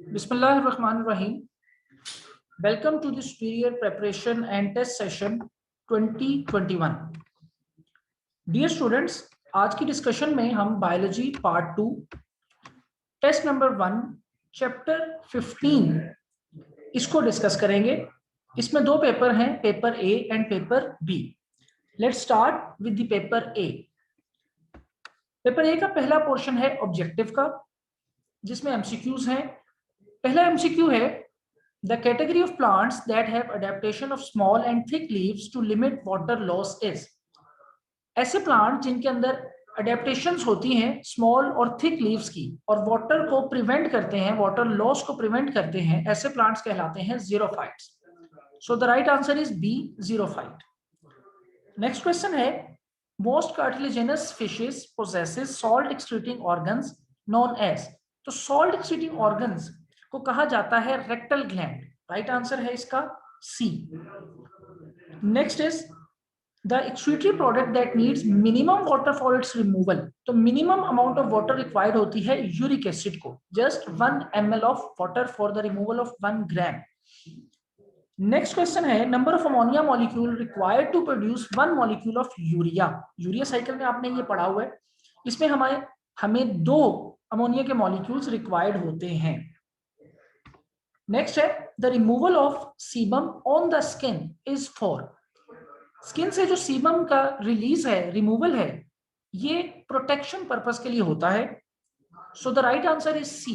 Bismillahirrahmanirrahim. Welcome to the Superior Preparation and Test Session 2021. Dear students, आज की discussion में हम biology part 2 test number 1 chapter 15 इसको discuss करेंगे। इसमें दो पेपर हैं, paper A and paper B. Let's start with the paper A. Paper A का पहला पोर्शन है ऑब्जेक्टिव का, जिसमें एमसीक्यूज हैं। पहला एमसीक्यू है the category of plants that have adaptation of small and thick leaves to limit water loss is. ऐसे plant जिनके अंदर अडेप्टेशंस होती हैं स्मॉल और थिक लीव्स की और वाटर को प्रिवेंट करते हैं, वाटर लॉस को प्रिवेंट करते हैं, ऐसे प्लांट्स कहलाते हैं xerophytes. So the right answer is B, xerophyte. Next question है most cartilaginous fishes possesses salt excreting organs known as. तो सॉल्ट एक्सक्रीटिंग ऑर्गन्स को कहा जाता है रेक्टल ग्लैंड। राइट आंसर है इसका C. Next is the excretory product that needs minimum water for its removal. तो minimum amount of water required होती है यूरिक एसिड को, just 1 ml of water for the removal of 1 gram. Next question है number of ammonia molecule required to produce 1 molecule of urea. Urea cycle में आपने ये पढ़ा हुआ है। इसमें हमें 2 अमोनिया के मॉलिक्यूल्स रिक्वायर्ड होते हैं। नेक्स्ट है the removal of sebum on the skin is for. Skin से जो सीबम का रिलीज है, रिमूवल है, ये प्रोटेक्शन पर्पस के लिए होता है। So the right answer is C.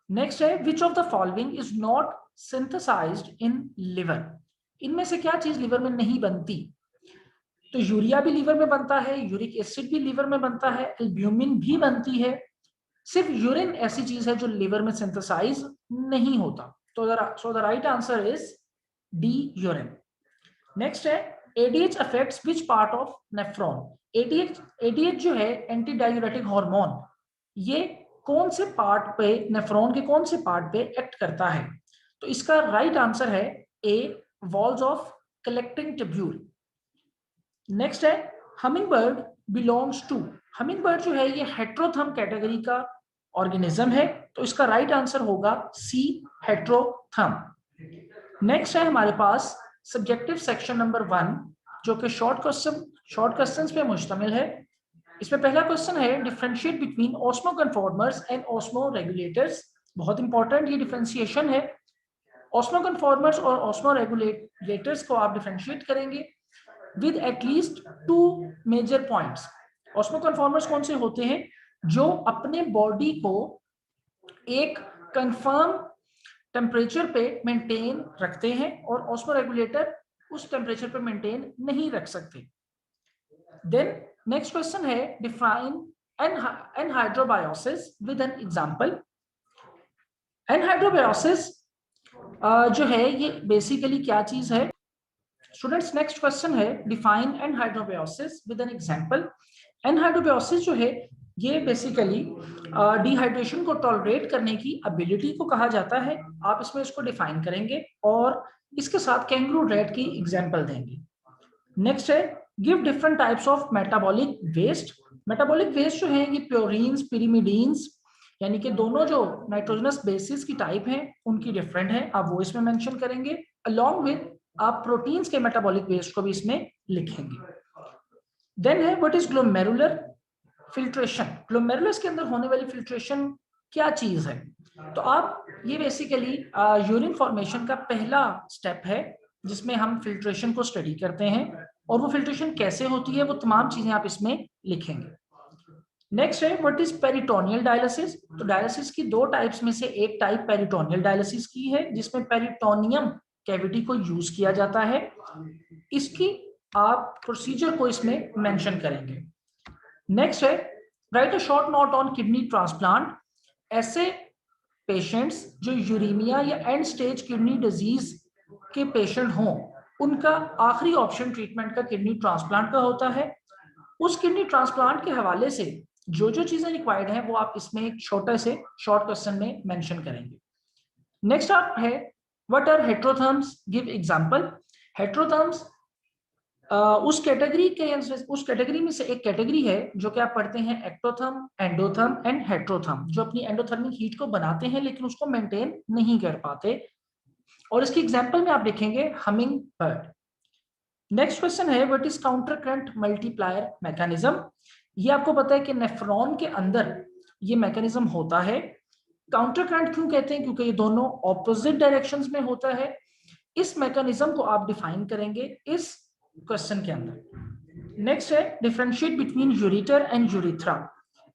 Next है which of the following is not synthesised in liver. इनमें से क्या चीज लिवर में नहीं बनती? तो यूरिया भी लीवर में बनता है, यूरिक एसिड भी लीवर में बनता है, एल्ब्यूमिन भी बनती है। सिर्फ यूरिन ऐसी चीज है जो लिवर में सिंथेसाइज नहीं होता। तो so the right answer is D, urine. Next है ADH affects which part of nephron. ADH जो है एंटी डायूरेटिक हार्मोन, ये कौन से पार्ट पे, नेफ्रॉन के कौन से पार्ट पे एक्ट करता है? तो इसका राइट आंसर है A, walls of collecting tubule. Next है humming bird belongs to. Humming bird जो है ये हेट्रोथर्म कैटेगरी का ऑर्गेनिज्म है, तो इसका राइट आंसर होगा सी, हेट्रोथर्म। नेक्स्ट है हमारे पास सब्जेक्टिव सेक्शन नंबर 1, जो कि शॉर्ट क्वेश्चंस पे मुश्तमिल है। इसमें पहला क्वेश्चन है differentiate between osmoconformers and osmoregulators. बहुत इंपॉर्टेंट ये डिफरेंशिएशन है। ऑस्मो कन्फॉर्मर्स और ऑस्मो रेगुलेटर्स को आप डिफरेंशिएट करेंगे with at least 2 major points. Osmoconformers कौन से होते हैं? जो अपने बॉडी को एक कंफर्म टेम्परेचर पे मेंटेन रखते हैं, और ऑस्मो रेगुलेटर उस टेम्परेचर पे मेंटेन नहीं रख सकते। देन नेक्स्ट क्वेश्चन है डिफाइन एनहाइड्रोबायोसिस विद एन एग्जांपल। एनहाइड्रोबायोसिस जो है ये बेसिकली क्या चीज है? स्टूडेंट्स नेक्स्ट क्वेश्चन है डिफाइन एनहाइड्रोबायोसिस विद एन एग्जांपल। एनहाइड्रोबायोसिस जो है ये बेसिकली डिहाइड्रेशन को टॉलरेट करने की एबिलिटी को कहा जाता है। आप इसमें इसको डिफाइन करेंगे और इसके साथ कैंगरू रैट की एग्जांपल देंगे। नेक्स्ट है give different types of metabolic waste. Metabolic waste जो है ये प्योरीन्स, पिरिमिडीन्स, यानी कि दोनों जो नाइट्रोजनस बेसिस की टाइप है उनकी डिफरेंट है, आप वो इसमें मेंशन करेंगे। अलॉन्ग विद आप प्रोटीन्स के मेटाबॉलिक वेस्ट को भी इसमें लिखेंगे। देन है what is glomerular filtration. Glomerulus के अंदर होने वाली फिल्ट्रेशन क्या चीज है? तो आप ये बेसिकली यूरिन फॉर्मेशन का पहला स्टेप है, जिसमें हम फिल्ट्रेशन को स्टडी करते हैं, और वो फिल्ट्रेशन कैसे होती है वो तमाम चीजें आप इसमें लिखेंगे। नेक्स्ट है व्हाट इज पेरिटोनियल डायलिसिस। तो डायलिसिस की 2 टाइप्स में से एक टाइप पेरिटोनियल डायलिसिस की है, जिसमें पेरिटोनियम कैविटी को यूज किया जाता है। इसकी आप प्रोसीजर को इसमें मेंशन करेंगे। नेक्स्ट है right a short note on kidney transplant. ऐसे पेशेंट्स जो यूरेमिया या एंड स्टेज किडनी डिजीज के पेशेंट हों, उनका आखिरी ऑप्शन ट्रीटमेंट का किडनी ट्रांसप्लांट का होता है। उस किडनी ट्रांसप्लांट के हवाले से जो जो चीजें रिक्वायर्ड हैं वो आप इसमें एक छोटे से शॉर्ट क्वेश्चन में मेंशन करेंगे। नेक्स्ट आप है व्हाट आर हेट्रोथर्म्स, गिव एग्जांपल। हेट्रोथर्म्स उस कैटेगरी में से एक कैटेगरी है जो कि आप पढ़ते हैं एक्टोथर्म, एंडोथर्म एंड हेट्रोथर्म, जो अपनी एंडोथर्मिक हीट को बनाते हैं लेकिन उसको मेंटेन नहीं कर पाते। और इसकी एग्जांपल में आप देखेंगे हमिंग बर्ड। नेक्स्ट क्वेश्चन है what is counter current multiplier mechanism. ये आपको पता है कि नेफ्रॉन के अंदर ये मैकेनिज्म होता है। काउंटर करंट क्यों कहते हैं? क्योंकि ये दोनों ऑपोजिट डायरेक्शंस में होता है। इस मैकेनिज्म को आप डिफाइन करेंगे इस क्वेश्चन के अंदर। नेक्स्ट है differentiate between ureter and urethra.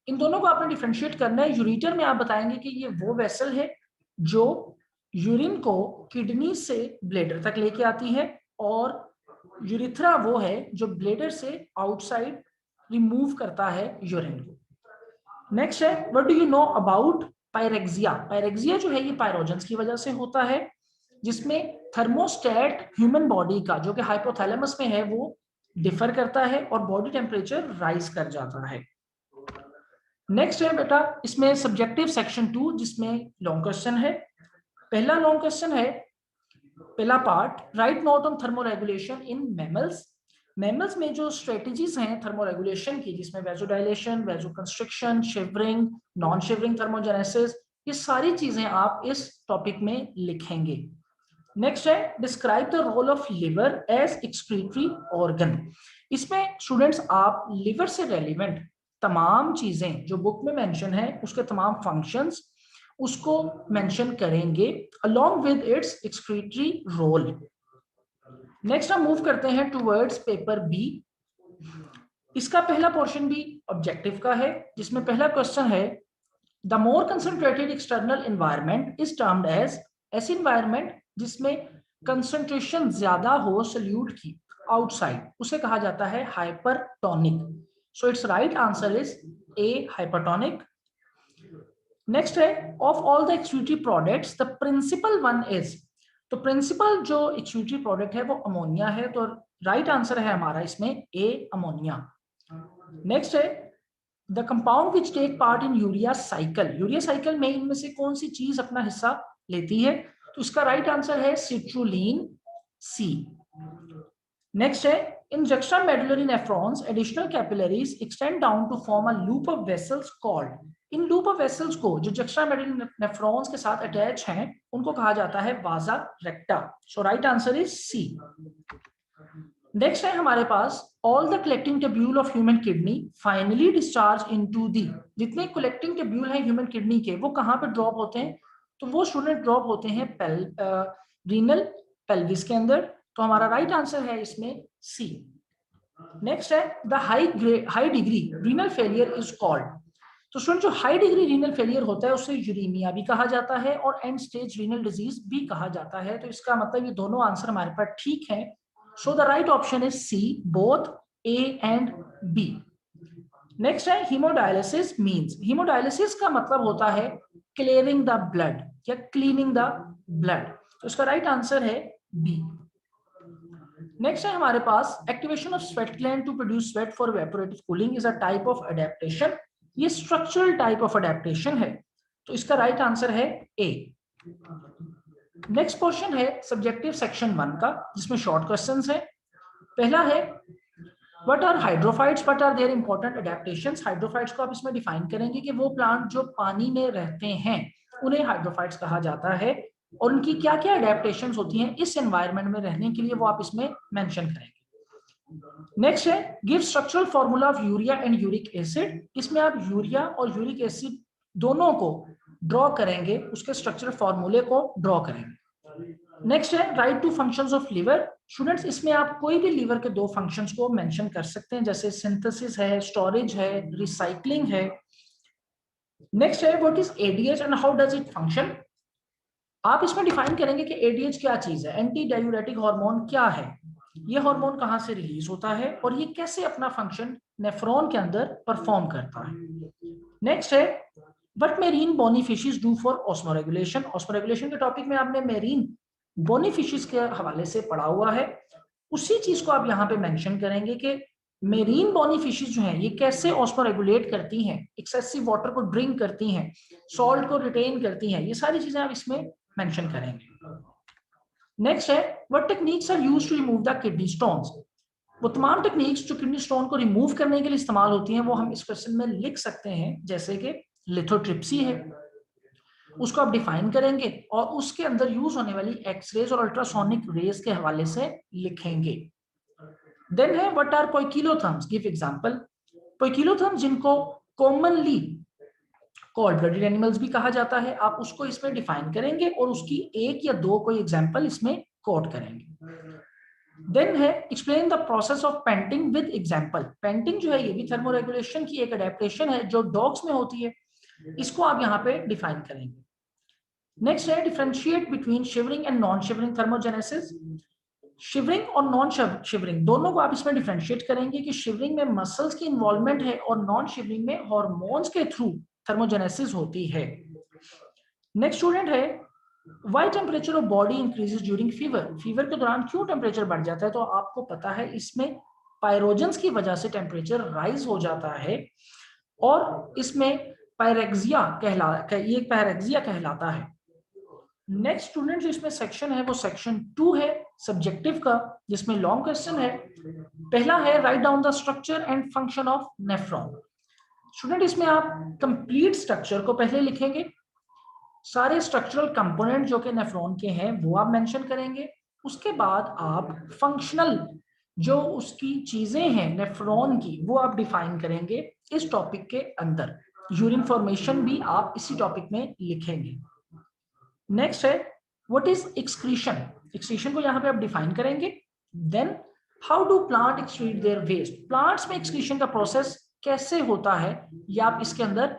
इन दोनों को आपने डिफरेंशिएट करना है। यूरेटर में आप बताएंगे कि ये वो वेसल है जो यूरिन को किडनी से ब्लेडर तक लेके आती है, और यूरेथ्रा वो है जो ब्लेडर से आउटसाइड रिमूव करता है यूरिन को। नेक्स्ट है what do you know about pyrexia. Pyrexia जो है ये पायरोजेंस की वजह से होता है, जिसमें थर्मोस्टेट ह्यूमन बॉडी का जो कि हाइपोथैलेमस में है वो डिफर करता है और बॉडी टेम्परेचर राइज कर जाता है। नेक्स्ट है बेटा इसमें सब्जेक्टिव सेक्शन 2 जिसमें लॉन्ग क्वेश्चन है। पहला लॉन्ग क्वेश्चन है, पहला part, right note on thermoregulation in mammals. Mammals में जो स्ट्रेटजीज हैं थर्मोरेगुलेशन की, जिसमें vasodilation, वेजोकंस्ट्रिक्शन, shivering, non shivering thermogenesis, ये सारी चीजें आप इस टॉपिक में लिखेंगे। नेक्स्ट है describe the role of liver as excretory organ. इसमें स्टूडेंट्स आप लिवर से रेलिवेंट तमाम चीजें जो बुक में मेंशन है उसके तमाम फंक्शंस उसको मेंशन करेंगे along with its excretory role। Next हम मूव करते हैं टुवर्ड्स पेपर बी। इसका पहला पोर्शन भी ऑब्जेक्टिव का है, जिसमें पहला क्वेश्चन है the more concentrated external environment is termed as. ऐसी एनवायरनमेंट जिसमें कंसंट्रेशन ज्यादा हो सल्यूट की आउटसाइड उसे कहा जाता है hypertonic. So its right answer is A, hypertonic. Next है of all the excretory products the principal one is. तो प्रिंसिपल जो एक्सक्रीटरी प्रोडक्ट है वो अमोनिया है, तो राइट आंसर है हमारा इसमें ए, अमोनिया। नेक्स्ट है the compound which take part in urea cycle. Urea cycle में इनमें से कौन सी चीज अपना हिस्सा लेती है? तो इसका राइट आंसर है सिट्रुलिन, सी। नेक्स्ट है इन juxtamedullary nephrons additional capillaries extend down to form a loop of vessels called। In loop of vessels को जो juxtamedullary nephrons के साथ अटैच हैं उनको कहा जाता है vasa recta. So right answer is C. Next है हमारे पास all the collecting tubule of human kidney finally discharge into the. जितने कलेक्टिंग ट्यूब्यूल हैं ह्यूमन किडनी के वो कहाँ पे ड्रॉप होते हैं? तो वो स्टूडेंट ड्रॉप होते हैं रीनल पेल्विस के अंदर। तो हमारा राइट आंसर है इसमें सी। नेक्स्ट है the high degree renal failure is called. तो स्टूडेंट जो हाई डिग्री रीनल फेलियर होता है उसे यूरीमिया भी कहा जाता है और एंड स्टेज रीनल डिजीज भी कहा जाता है। तो इसका मतलब ये दोनों आंसर हमारे पास ठीक है। So the right option is C, both A and B. Next है हीमोडायलिसिस मींस। हीमोडायलिसिस का मतलब होता है क्लियरिंग द ब्लड या क्लीनिंग द ब्लड। तो इसका राइट आंसर है बी। नेक्स्ट है हमारे पास activation of sweat gland to produce sweat for evaporative cooling is a type of adaptation. ये स्ट्रक्चरल टाइप ऑफ अडेप्टेशन है, तो इसका राइट आंसर है ए। नेक्स्ट क्वेश्चन है सब्जेक्टिव सेक्शन 1 का, जिसमें शॉर्ट क्वेश्चंस है। पहला है what are hydrophytes, what are their important adaptations. Hydrophytes को आप इसमें डिफाइन करेंगे कि वो प्लांट जो पानी में रहते हैं उन्हें हाइड्रोफाइट्स कहा जाता है और उनकी क्या क्या अडेप्टेशंस होती हैं इस एनवायरनमेंट में रहने के लिए, वो आप इसमें मेंशन करेंगे। नेक्स्ट है give structural formula of urea and uric acid. इसमें आप यूरिया और यूरिक एसिड दोनों को ड्रॉ करेंगे, उसके स्ट्रक्चरल फॉर्मूले को ड्रॉ करेंगे। नेक्स्ट है write two functions of liver. Students इसमें आप कोई भी लिवर के दो फंक्शंस को मेंशन कर सकते हैं, जैसे सिंथेसिस है, स्टोरेज है, रिसाइकलिंग है। नेक्स्ट है what is ADH and how does it function. आप इसमें डिफाइन करेंगे कि एडीएच क्या चीज है, एंटी डायूरेटिक हार्मोन क्या है, ये हार्मोन कहां से रिलीज होता है और ये कैसे अपना फंक्शन नेफ्रॉन के अंदर परफॉर्म करता है। नेक्स्ट है what marine bony fishes do for osmoregulation. Osmoregulation के टॉपिक में आपने मेरीन बोनी फिशेस के हवाले से पढ़ा हुआ है, उसी चीज को आप यहाँ पे मेंशन करेंगे कि मेरीन बोनी फिशेस जो हैं ये कैसे ऑस्मोरेगुलेट करती हैं, एक्सेसिव वाटर को ड्रिंक करती हैं, सॉल्ट को रिटेन करती हैं, ये सारी चीजें आप इसमें मेंशन करेंगे। नेक्स्ट है what techniques are used to remove the kidney stones. वो तमाम टेक्निक्स जो किडनी स्टोन को रिमूव करने के लिए इस्तेमाल होती हैं वो हम इस क्वेश्चन में लिख सकते हैं, जैसे कि लिथोट्रिप्सी है, उसको आप डिफाइन करेंगे और उसके अंदर यूज होने वाली एक्सरेज और अल्ट्रासोनिक रेज के हवाले से लिखेंगे। देन है what are poikilotherms, give example. Poikilotherms जिनको कॉमनली कॉल्ड ब्लडेड एनिमल्स भी कहा जाता है, आप उसको इसमें डिफाइन करेंगे और उसकी एक या दो कोई एग्जांपल इसमें कोट करेंगे। देन है explain the process of painting with example. Painting जो है ये भी थर्मोरेगुलेशन की एक अडेप्टेशन है जो डॉग्स में होती है, इसको आप यहाँ पे डिफाइन करेंगे। नेक्स्ट है differentiate between shivering and non shivering thermogenesis. Shivering और नॉन शिवरिंग दोनों को आप इसमें डिफरेंशिएट करेंगे कि शिवरिंग में मसल्स की इन्वॉल्वमेंट है और नॉन शिवरिंग में हार्मोन्स के थ्रू थर्मोजेनेसिस होती है। नेक्स्ट स्टूडेंट है why temperature of body increases during fever. Fever के दौरान क्यों टेम्परेचर बढ़ जाता है, तो आपको पता है इसमें पायरोजेंस की वजह से टेम्परेचर राइज हो जाता है और इसमें पायरेक्सिया कहलाता है। नेक्स्ट स्टूडेंट जो इसमें सेक्शन है वो सेक्शन 2 है सब्जेक्टिव का, जिसमें लॉन्ग क्वेश्चन है। पहला है write down the structure and function of nephron. Student इसमें आप कंप्लीट स्ट्रक्चर को पहले लिखेंगे, सारे स्ट्रक्चरल कंपोनेंट जो कि नेफ्रॉन के हैं वो आप मेंशन करेंगे, उसके बाद आप फंक्शनल जो उसकी चीजें हैं नेफ्रॉन की वो आप डिफाइन करेंगे इस टॉपिक के अंदर। यूरिन फॉर्मेशन भी आप इसी टॉपिक में लिखेंगे। नेक्स्ट है व्हाट इज एक्सक्रीशन। एक्सक्रीशन को यहाँ पे आप डिफाइन करेंगे। Then how do plant excrete their waste. Plants में एक्सक्रीशन का प्रोसेस कैसे होता है ये आप इसके अंदर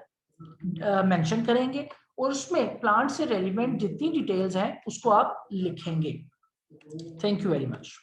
मेंशन करेंगे और उसमें प्लांट से रेलिवेंट जितनी डिटेल्स हैं उसको आप लिखेंगे। Thank you very much.